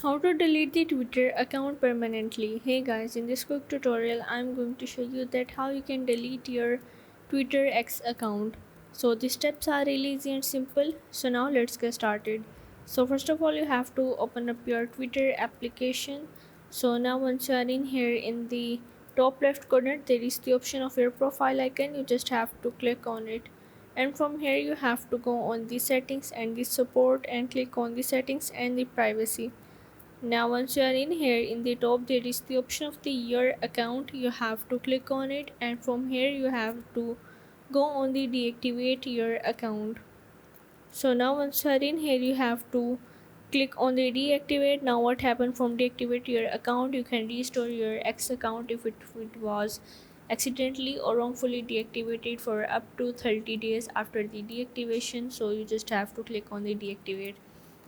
How to delete the Twitter account permanently. Hey guys, in this quick tutorial I'm going to show you that how you can delete your Twitter X account. So the steps are really easy and simple. So now let's get started. So first of all you have to open up your Twitter application. So now once you are in here, in the top left corner there is the option of your profile icon. You just have to click on it, and from here you have to go on the settings and the support and click on the settings and the privacy. Now once you are in here, in the top there is the option of the your account. You have to click on it, and from here you have to go on the deactivate your account. So now once you are in here, you have to click on the deactivate. Now what happened from deactivate your account, you can restore your X account if it was accidentally or wrongfully deactivated for up to 30 days after the deactivation. So you just have to click on the deactivate,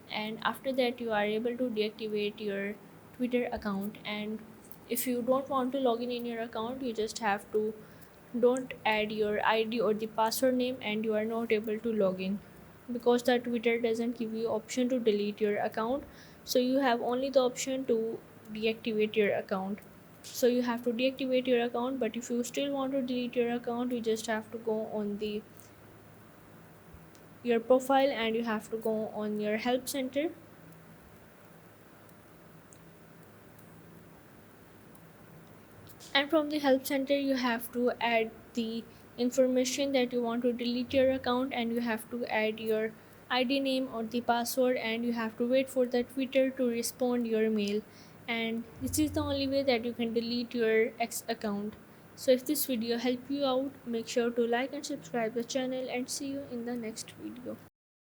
and after that you are able to deactivate your Twitter account. And if you don't want to log in your account, you just have to don't add your ID or the password name, and you are not able to log in because the Twitter doesn't give you option to delete your account. So you have only the option to deactivate your account. So you have to deactivate your account, but if you still want to delete your account, you just have to go on the your profile and you have to go on your help center. And from the help center you have to add the information that you want to delete your account, and you have to add your ID name or the password, and you have to wait for the Twitter to respond your mail. And this is the only way that you can delete your X account. So if this video helped you out, make sure to like and subscribe the channel, and see you in the next video.